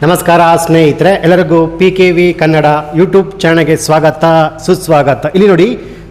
ನಮಸ್ಕಾರ ಸ್ನೇಹಿತರೆ, ಎಲ್ಲರಿಗೂ PKV ಕನ್ನಡ ಯೂಟ್ಯೂಬ್ ಚಾನಲ್ಗೆ ಸ್ವಾಗತ ಸುಸ್ವಾಗತ. ಇಲ್ಲಿ ನೋಡಿ,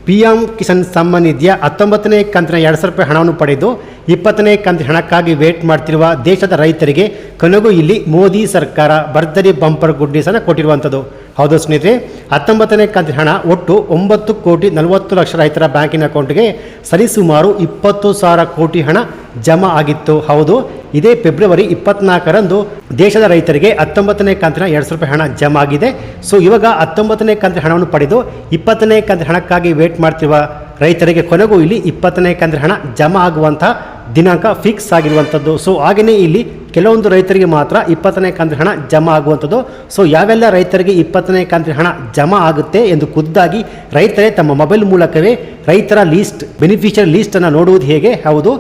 PM ಕಿಸಾನ್ ಸಮ್ಮಾನ್ ನಿಧಿಯ 19ನೇ ಕಂತಿನ 2,000 ರೂಪಾಯಿ ಹಣವನ್ನು ಪಡೆದು 20ನೇ ಕಂತಿನ ಹಣಕ್ಕಾಗಿ ವೇಟ್ ಮಾಡ್ತಿರುವ ದೇಶದ ರೈತರಿಗೆ ಕೊನೆಗೂ ಇಲ್ಲಿ ಮೋದಿ ಸರ್ಕಾರ ಭರ್ಜರಿ ಬಂಪರ್ ಗುಡ್ ನ್ಯೂಸ್ ಅನ್ನು ಕೊಟ್ಟಿರುವಂಥದ್ದು. ಹೌದು ಸ್ನೇಹಿತರೆ, 19ನೇ ಕಂತಿನ ಹಣ ಒಟ್ಟು 9,40,00,000 ರೈತರ ಬ್ಯಾಂಕಿನ ಅಕೌಂಟ್ಗೆ ಸರಿಸುಮಾರು 20,000 ಕೋಟಿ ಹಣ ಜಮಾ ಆಗಿತ್ತು. ಹೌದು, ಇದೇ ಫೆಬ್ರವರಿ 24ರಂದು ದೇಶದ ರೈತರಿಗೆ 19ನೇ ಕಂತಿನ 2,000 ರೂಪಾಯಿ ಹಣ ಜಮಾ ಆಗಿದೆ. ಸೊ ಇವಾಗ 19ನೇ ಕಂತಿನ ಹಣವನ್ನು ಪಡೆದು 20ನೇ ಕಂತಿನ ಹಣಕ್ಕಾಗಿ ವೇಟ್ ಮಾಡ್ತಿರುವ ರೈತರಿಗೆ ಕೊನೆಗೂ ಇಲ್ಲಿ 20ನೇ ಕಂತಿನ ಹಣ ಜಮಾ ಆಗುವಂಥ ದಿನಾಂಕ ಫಿಕ್ಸ್ ಆಗಿರುವಂಥದ್ದು. ಸೊ ಹಾಗೆಯೇ ಇಲ್ಲಿ ಕೆಲವೊಂದು ರೈತರಿಗೆ ಮಾತ್ರ 20ನೇ ಕಂತಿನ ಹಣ ಜಮಾ ಆಗುವಂಥದ್ದು. ಸೊ ಯಾವೆಲ್ಲ ರೈತರಿಗೆ 20ನೇ ಕಂತಿನ ಹಣ ಜಮಾ ಆಗುತ್ತೆ ಎಂದು ಖುದ್ದಾಗಿ ರೈತರೇ ತಮ್ಮ ಮೊಬೈಲ್ ಮೂಲಕವೇ ರೈತರ ಲೀಸ್ಟ್ ಬೆನಿಫಿಷಿಯರಿ ಲೀಸ್ಟನ್ನು ನೋಡುವುದು ಹೇಗೆ? ಹೌದು,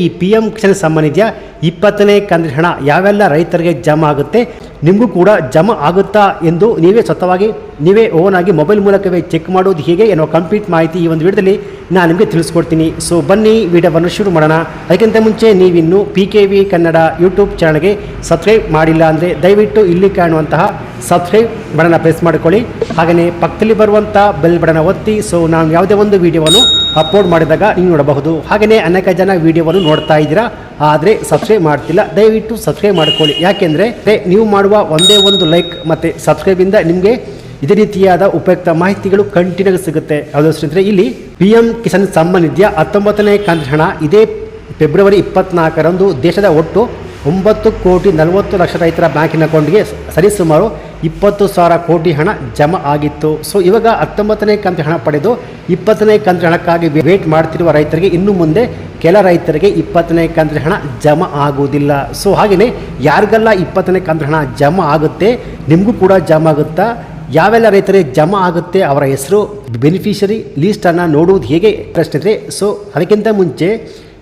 ಈ PM ಕಿಸಾನ್ ಸಮ್ಮಾನ್ ನಿಧಿಯ 20ನೇ ಕಂತಿನ ಹಣ ಯಾವೆಲ್ಲ ರೈತರಿಗೆ ಜಮಾ ಆಗುತ್ತೆ, ನಿಮಗೂ ಕೂಡ ಜಮಾ ಆಗುತ್ತಾ ಎಂದು ನೀವೇ ಸ್ವತಃವಾಗಿ ನೀವೇ ಓನ್ ಆಗಿ ಮೊಬೈಲ್ ಮೂಲಕವೇ ಚೆಕ್ ಮಾಡೋದು ಹೇಗೆ ಎನ್ನುವ ಕಂಪ್ಲೀಟ್ ಮಾಹಿತಿ ಈ ಒಂದು ವಿಡಿಯೋದಲ್ಲಿ ನಾನು ನಿಮಗೆ ತಿಳಿಸ್ಕೊಡ್ತೀನಿ. ಸೊ ಬನ್ನಿ ವಿಡಿಯೋವನ್ನು ಶುರು ಮಾಡೋಣ. ಅದಕ್ಕಿಂತ ಮುಂಚೆ ನೀವಿನ್ನು PKV ಕನ್ನಡ ಯೂಟ್ಯೂಬ್ ಚಾನಲ್ಗೆ ಸಬ್ಸ್ಕ್ರೈಬ್ ಮಾಡಿಲ್ಲ ಅಂದರೆ ದಯವಿಟ್ಟು ಇಲ್ಲಿ ಕಾಣುವಂತಹ ಸಬ್ಸ್ಕ್ರೈಬ್ ಬಟನ್ನ ಪ್ರೆಸ್ ಮಾಡಿಕೊಳ್ಳಿ. ಹಾಗೆಯೇ ಪಕ್ಕದಲ್ಲಿ ಬರುವಂಥ ಬೆಲ್ ಬಟನ್ನ ಒತ್ತಿ. ಸೊ ನಾನು ಯಾವುದೇ ಒಂದು ವಿಡಿಯೋವನ್ನು ಅಪ್ಲೋಡ್ ಮಾಡಿದಾಗ ನೀವು ನೋಡಬಹುದು. ಹಾಗೆಯೇ ಅನೇಕ ಜನ ವಿಡಿಯೋವನ್ನು ನೋಡ್ತಾ ಇದ್ದೀರಾ, ಆದರೆ ಸಬ್ಸ್ಕ್ರೈಬ್ ಮಾಡ್ತಿಲ್ಲ. ದಯವಿಟ್ಟು ಸಬ್ಸ್ಕ್ರೈಬ್ ಮಾಡ್ಕೊಳ್ಳಿ. ಯಾಕೆಂದರೆ ನೀವು ಮಾಡುವ ಒಂದೇ ಒಂದು ಲೈಕ್ ಮತ್ತು ಸಬ್ಸ್ಕ್ರೈಬಿಂದ ನಿಮಗೆ ಇದೇ ರೀತಿಯಾದ ಉಪಯುಕ್ತ ಮಾಹಿತಿಗಳು ಕಂಟಿನ್ಯೂ ಸಿಗುತ್ತೆ. ಯಾವುದೋ ಸ್ನೇಹಿತರೆ, ಇಲ್ಲಿ PM ಕಿಸಾನ್ ಸಮ್ಮಾನ್ ನಿಧಿಯ 19ನೇ ಕಂತಿನ ಹಣ ಇದೇ ಫೆಬ್ರವರಿ 24ರಂದು ದೇಶದ ಒಟ್ಟು 9,40,00,000 ರೈತರ ಬ್ಯಾಂಕಿನ ಅಕೌಂಟ್ಗೆ ಸರಿಸುಮಾರು 20,000 ಕೋಟಿ ಹಣ ಜಮಾ ಆಗಿತ್ತು. ಸೊ ಇವಾಗ 19ನೇ ಕಂತಿನ ಹಣ ಪಡೆದು 20ನೇ ಕಂತಿನ ಹಣಕ್ಕಾಗಿ ವೇಟ್ ಮಾಡ್ತಿರುವ ರೈತರಿಗೆ ಇನ್ನು ಮುಂದೆ ಕೆಲ ರೈತರಿಗೆ 20ನೇ ಕಂತಿನ ಹಣ ಜಮಾ ಆಗುವುದಿಲ್ಲ. ಸೊ ಹಾಗೆಯೇ ಯಾರಿಗೆಲ್ಲ 20ನೇ ಕಂತಿನ ಹಣ ಜಮಾ ಆಗುತ್ತೆ, ನಿಮಗೂ ಕೂಡ ಜಮಾ ಆಗುತ್ತಾ, ಯಾವೆಲ್ಲ ರೈತರಿಗೆ ಜಮಾ ಆಗುತ್ತೆ, ಅವರ ಹೆಸರು ಬೆನಿಫಿಷರಿ ಲೀಸ್ಟನ್ನು ನೋಡುವುದು ಹೇಗೆ ಪ್ರಶ್ನೆ. ಸೊ ಅದಕ್ಕಿಂತ ಮುಂಚೆ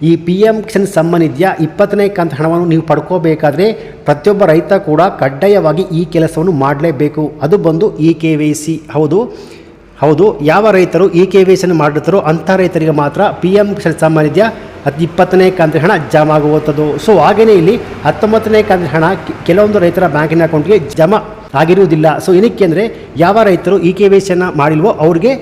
ಈ PM ಕಿಸಾನ್ ಸಮ್ಮಾನ್ ನಿಧಿಯ 20ನೇ ಕಂತಿನ ಹಣವನ್ನು ನೀವು ಪಡ್ಕೋಬೇಕಾದ್ರೆ ಪ್ರತಿಯೊಬ್ಬ ರೈತ ಕೂಡ ಕಡ್ಡಾಯವಾಗಿ ಈ ಕೆಲಸವನ್ನು ಮಾಡಲೇಬೇಕು. ಅದು ಬಂದು EKYC. ಹೌದು, ಯಾವ ರೈತರು EKYC ಮಾಡಿರ್ತಾರೋ ಅಂಥ ರೈತರಿಗೆ ಮಾತ್ರ PM ಕಿಸಾನ್ ಸಮ್ಮಾನ್ ನಿಧಿಯ 20ನೇ ಕಂತಿನ ಹಣ ಜಮಾ ಆಗುವಂಥದ್ದು. ಸೊ ಹಾಗೆಯೇ ಇಲ್ಲಿ 19ನೇ ಕಂತಿನ ಹಣ ಕೆಲವೊಂದು ರೈತರ ಬ್ಯಾಂಕಿನ ಅಕೌಂಟ್ಗೆ ಜಮಾ ಆಗಿರುವುದಿಲ್ಲ. ಸೊ ಏನಕ್ಕೆ ಅಂದರೆ ಯಾವ ರೈತರು EKYC ಮಾಡಿಲ್ವೋ ಅವ್ರಿಗೆ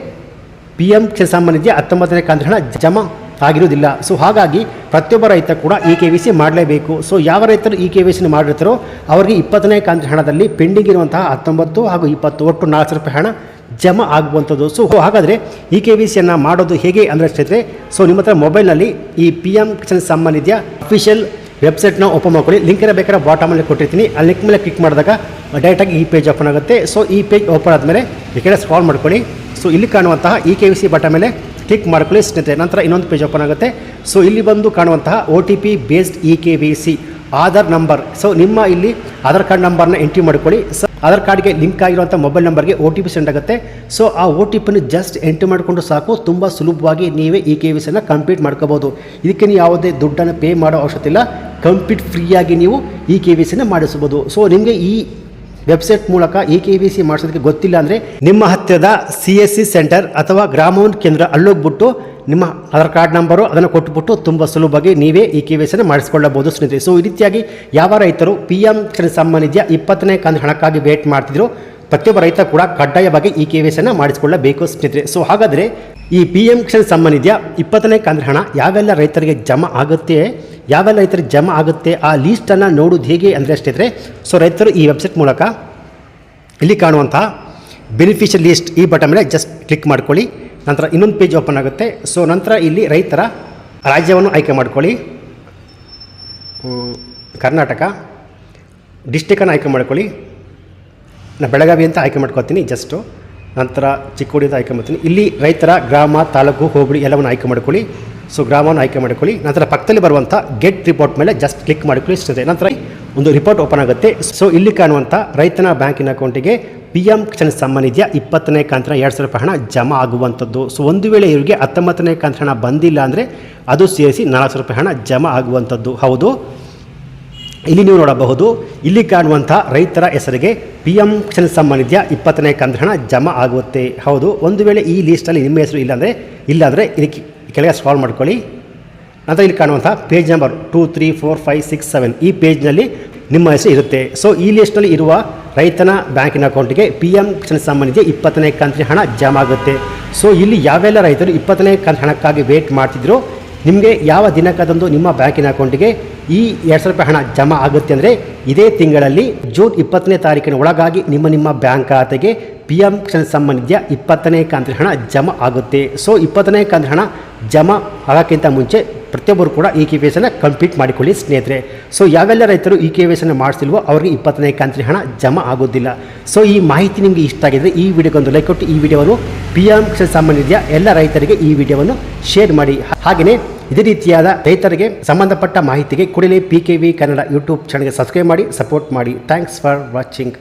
PM ಕಿಸಾನ್ ಸಮ್ಮಾನ್ ನಿಧಿಯ 19ನೇ ಕಂತಿನ ಹಣ ಜಮಾ ಆಗಿರುವುದಿಲ್ಲ. ಸೊ ಹಾಗಾಗಿ ಪ್ರತಿಯೊಬ್ಬ ರೈತ ಕೂಡ EKYC ಮಾಡಲೇಬೇಕು. ಸೊ ಯಾವ ರೈತರು EKYC ಮಾಡಿರ್ತಾರೋ ಅವರಿಗೆ 20ನೇ ಕಂತಿನ ಹಣದಲ್ಲಿ ಪೆಂಡಿಂಗ್ ಇರುವಂತಹ 19 ಹಾಗೂ 20 ಒಟ್ಟು 4,000 ರೂಪಾಯಿ ಹಣ ಜಮಾ ಆಗುವಂಥದ್ದು. ಸೊ ಹಾಗಾದರೆ EKYC ಮಾಡೋದು ಹೇಗೆ ಅಂದರೆ ಸ್ನೇಹಿತರೆ, ಸೊ ನಿಮ್ಮ ಹತ್ರ ಮೊಬೈಲ್ನಲ್ಲಿ ಈ PM ಕಿಸಾನ್ ಸಮ್ಮಾನ್ ನಿಧಿಯ ಅಫಿಷಿಯಲ್ ವೆಬ್ಸೈಟ್ನ ಓಪನ್ ಮಾಡ್ಕೊಳ್ಳಿ. ಲಿಂಕ್ ಬೇಕಾದ್ರೆ ಬಾಟಮಲ್ಲಿ ಕೊಟ್ಟಿರ್ತೀನಿ. ಆ ಲಿಂಕ್ ಮೇಲೆ ಕ್ಲಿಕ್ ಮಾಡಿದಾಗ ಡೈರೆಕ್ಟಾಗಿ ಈ ಪೇಜ್ ಓಪನ್ ಆಗುತ್ತೆ. ಸೊ ಈ ಪೇಜ್ ಓಪನ್ ಆದಮೇಲೆ ಈ ಕಡೆ ಸ್ಕ್ರಾಲ್ ಮಾಡ್ಕೊಳ್ಳಿ. ಸೊ ಇಲ್ಲಿ ಕಾಣುವಂತಹ EKYC ಬಟನ್ ಮೇಲೆ ಕ್ಲಿಕ್ ಮಾಡ್ಕೊಳ್ಳಿ ಸ್ನೇಹಿತರೆ. ನಂತರ ಇನ್ನೊಂದು ಪೇಜ್ ಓಪನ್ ಆಗುತ್ತೆ. ಸೊ ಇಲ್ಲಿ ಬಂದು ಕಾಣುವಂತಹ OTP based EKYC Aadhaar number. So ನಿಮ್ಮ ಇಲ್ಲಿ ಆಧಾರ್ ಕಾರ್ಡ್ ನಂಬರ್ನ ಎಂಟ್ರಿ ಮಾಡ್ಕೊಳ್ಳಿ. ಸೊ ಆಧಾರ್ ಕಾರ್ಡ್ಗೆ ಲಿಂಕ್ ಆಗಿರುವಂಥ ಮೊಬೈಲ್ ನಂಬರ್ಗೆ OTP ಸೆಂಡ್ ಆಗುತ್ತೆ. ಸೊ ಆ OTPನ ಜಸ್ಟ್ ಎಂಟ್ರಿ ಮಾಡಿಕೊಂಡು ಸಾಕು, ತುಂಬ ಸುಲಭವಾಗಿ ನೀವೇ EKYC ಕಂಪ್ಲೀಟ್ ಮಾಡ್ಕೋಬೋದು. ಇದಕ್ಕೆ ನೀವು ಯಾವುದೇ ದುಡ್ಡನ್ನು ಪೇ ಮಾಡೋ ಅವಶ್ಯಕತೆ ಇಲ್ಲ. ಕಂಪ್ಲೀಟ್ ಫ್ರೀಯಾಗಿ ನೀವು EKYC ಮಾಡಿಸ್ಬೋದು. ಸೊ ನಿಮಗೆ ಈ ವೆಬ್ಸೈಟ್ ಮೂಲಕ EKYC ಮಾಡಿಸೋದಕ್ಕೆ ಗೊತ್ತಿಲ್ಲ ಅಂದರೆ ನಿಮ್ಮ ಹತ್ತಿರದ CSC ಸೆಂಟರ್ ಅಥವಾ ಗ್ರಾಮೋನ್ ಕೇಂದ್ರ ಅಲ್ಲೋಗ್ಬಿಟ್ಟು ನಿಮ್ಮ ಆಧಾರ್ ಕಾರ್ಡ್ ನಂಬರು ಅದನ್ನು ಕೊಟ್ಟುಬಿಟ್ಟು ತುಂಬ ಸುಲಭವಾಗಿ ನೀವೇ EKYC ಮಾಡಿಸ್ಕೊಳ್ಳಬಹುದು ಸ್ನೇಹಿತರೆ. ಸೊ ಈ ರೀತಿಯಾಗಿ ಯಾವ ರೈತರು PM ಕಿಸಾನ್ ಸಮ್ಮಾನ್ ನಿಧಿಯ 20ನೇ ಕಂತಿನ ಹಣಕ್ಕಾಗಿ ವೇಟ್ ಮಾಡ್ತಿದ್ರು ಪ್ರತಿಯೊಬ್ಬ ರೈತ ಕೂಡ ಕಡ್ಡಾಯವಾಗಿ EKYC ಮಾಡಿಸಿಕೊಳ್ಳಬೇಕು ಸ್ನೇಹಿತರೆ. ಸೊ ಹಾಗಾದರೆ ಈ PM ಕಿಸಾನ್ ಸಮ್ಮಾನ್ ನಿಧಿಯ 20ನೇ ಕಂತಿನ ಹಣ ಯಾವೆಲ್ಲ ರೈತರಿಗೆ ಜಮಾ ಆಗುತ್ತೆ, ಯಾವೆಲ್ಲ ರೈತರಿಗೆ ಜಮಾ ಆಗುತ್ತೆ ಆ ಲೀಸ್ಟನ್ನು ನೋಡೋದು ಹೇಗೆ ಅಂದರೆ ಸ್ನೇಹಿತರೆ, ಸೊ ರೈತರು ಈ ವೆಬ್ಸೈಟ್ ಮೂಲಕ ಇಲ್ಲಿ ಕಾಣುವಂಥ ಬೆನಿಫಿಷಿಯರಿ ಲೀಸ್ಟ್ ಈ ಬಟನ್ ಮೇಲೆ ಜಸ್ಟ್ ಕ್ಲಿಕ್ ಮಾಡ್ಕೊಳ್ಳಿ. ನಂತರ ಇನ್ನೊಂದು ಪೇಜ್ ಓಪನ್ ಆಗುತ್ತೆ. ಸೊ ನಂತರ ಇಲ್ಲಿ ರೈತರ ರಾಜ್ಯವನ್ನು ಆಯ್ಕೆ ಮಾಡ್ಕೊಳ್ಳಿ. ಕರ್ನಾಟಕ ಡಿಸ್ಟಿಕನ್ನು ಆಯ್ಕೆ ಮಾಡ್ಕೊಳ್ಳಿ. ನಾನು ಬೆಳಗಾವಿ ಅಂತ ಆಯ್ಕೆ ಮಾಡ್ಕೊತೀನಿ ಜಸ್ಟು. ನಂತರ ಚಿಕ್ಕೋಡಿ ಅಂತ ಆಯ್ಕೆ ಮಾಡ್ತೀನಿ. ಇಲ್ಲಿ ರೈತರ ಗ್ರಾಮ, ತಾಲೂಕು, ಹೋಬಳಿ ಎಲ್ಲವನ್ನು ಆಯ್ಕೆ ಮಾಡ್ಕೊಳ್ಳಿ. ಸೊ ಗ್ರಾಮವನ್ನು ಆಯ್ಕೆ ಮಾಡ್ಕೊಳ್ಳಿ. ನಂತರ ಪಕ್ಕದಲ್ಲಿ ಬರುವಂಥ ಗೆಟ್ ರಿಪೋರ್ಟ್ ಮೇಲೆ ಜಸ್ಟ್ ಕ್ಲಿಕ್ ಮಾಡಿಕೊಳ್ಳಿ ಸ್ನೇಹಿತರೆ. ನಂತರ ಒಂದು ರಿಪೋರ್ಟ್ ಓಪನ್ ಆಗುತ್ತೆ. ಸೊ ಇಲ್ಲಿ ಕಾಣುವಂಥ ರೈತನ ಬ್ಯಾಂಕಿನ ಅಕೌಂಟಿಗೆ PM ಕಿಸಾನ್ ಸಮ್ಮಾನ್ ನಿಧಿಯ 20ನೇ ಕಂತಿನ 2,000 ರೂಪಾಯಿ ಹಣ ಜಮಾ ಆಗುವಂಥದ್ದು. ಸೊ ಒಂದು ವೇಳೆ ಇವರಿಗೆ 19ನೇ ಕಂತಿನ ಹಣ ಬಂದಿಲ್ಲ ಅಂದರೆ ಅದು ಸೇರಿಸಿ 4,000 ರೂಪಾಯಿ ಹಣ ಜಮಾ ಆಗುವಂಥದ್ದು. ಹೌದು, ಇಲ್ಲಿ ನೀವು ನೋಡಬಹುದು, ಇಲ್ಲಿ ಕಾಣುವಂಥ ರೈತರ ಹೆಸರಿಗೆ PM ಕಿಸಾನ್ ಸಮ್ಮಾನ್ ನಿಧಿಯ 20ನೇ ಕಂತಿನ ಹಣ ಜಮಾ ಆಗುತ್ತೆ. ಹೌದು, ಒಂದು ವೇಳೆ ಈ ಲೀಸ್ಟಲ್ಲಿ ನಿಮ್ಮ ಹೆಸರು ಇಲ್ಲಾಂದರೆ ಇದಕ್ಕೆ ಕೆಳಗೆ ಸ್ಕ್ರಾಲ್ ಮಾಡ್ಕೊಳ್ಳಿ. ನಂತರ ಇಲ್ಲಿ ಕಾಣುವಂಥ ಪೇಜ್ ನಂಬರ್ 2, 3, 4, 5, 6, 7 ಈ ಪೇಜ್ನಲ್ಲಿ ನಿಮ್ಮ ಹೆಸರು ಇರುತ್ತೆ. ಸೊ ಈ ಲಿಸ್ಟ್ನಲ್ಲಿ ಇರುವ ರೈತನ ಬ್ಯಾಂಕಿನ ಅಕೌಂಟಿಗೆ PM ಕಿಸಾನ್ ಸಮ್ಮಾನ್ ನಿಧಿ 20ನೇ ಕಂತಿನ ಹಣ ಜಮಾ ಆಗುತ್ತೆ. ಸೊ ಇಲ್ಲಿ ಯಾವೆಲ್ಲ ರೈತರು 20ನೇ ಕಂತು ಹಣಕ್ಕಾಗಿ ವೇಟ್ ಮಾಡ್ತಿದ್ರು, ನಿಮಗೆ ಯಾವ ದಿನಕ್ಕದಂದು ನಿಮ್ಮ ಬ್ಯಾಂಕಿನ ಅಕೌಂಟಿಗೆ ಈ 2,000 ರೂಪಾಯಿ ಹಣ ಜಮಾ ಆಗುತ್ತೆ ಅಂದರೆ ಇದೇ ತಿಂಗಳಲ್ಲಿ ಜೂನ್ 20ನೇ ತಾರೀಕಿನ ಒಳಗಾಗಿ ನಿಮ್ಮ ಬ್ಯಾಂಕ್ ಖಾತೆಗೆ PM ಕಿಸಾನ್ ಸಮ್ಮಾನ್ ನಿಧಿಯ 20ನೇ ಕಂತಿನ ಹಣ ಜಮಾ ಆಗುತ್ತೆ. ಸೊ 20ನೇ ಕಂತಿನ ಹಣ ಜಮಾ ಆಗೋಕ್ಕಿಂತ ಮುಂಚೆ ಪ್ರತಿಯೊಬ್ಬರು ಕೂಡ ಈ KYC ಕಂಪ್ಲೀಟ್ ಮಾಡಿಕೊಳ್ಳಿ ಸ್ನೇಹಿತರೆ. ಸೊ ಯಾವೆಲ್ಲ ರೈತರು ಈ KYC ಮಾಡಿಸಿಲ್ವೋ ಅವರಿಗೆ 20ನೇ ಕಂತಿನ ಹಣ ಜಮಾ ಆಗೋದಿಲ್ಲ. ಸೊ ಈ ಮಾಹಿತಿ ನಿಮಗೆ ಇಷ್ಟ ಆಗಿದ್ರೆ ಈ ವಿಡಿಯೋಗೊಂದು ಲೈಕ್ ಕೊಟ್ಟು ಈ ವಿಡಿಯೋವನ್ನು PM ಕಿಸಾನ್ ಸಮ್ಮಾನ್ ನಿಧಿಯ ಎಲ್ಲ ರೈತರಿಗೆ ಈ ವಿಡಿಯೋವನ್ನು ಶೇರ್ ಮಾಡಿ. ಹಾಗೆಯೇ ಇದೇ ರೀತಿಯಾದ ರೈತರಿಗೆ ಸಂಬಂಧಪಟ್ಟ ಮಾಹಿತಿಗೆ ಕೂಡಲೇ PKV ಕನ್ನಡ ಯೂಟ್ಯೂಬ್ ಚಾನಲ್ಗೆ ಸಬ್ಸ್ಕ್ರೈಬ್ ಮಾಡಿ ಸಪೋರ್ಟ್ ಮಾಡಿ. Thanks for watching.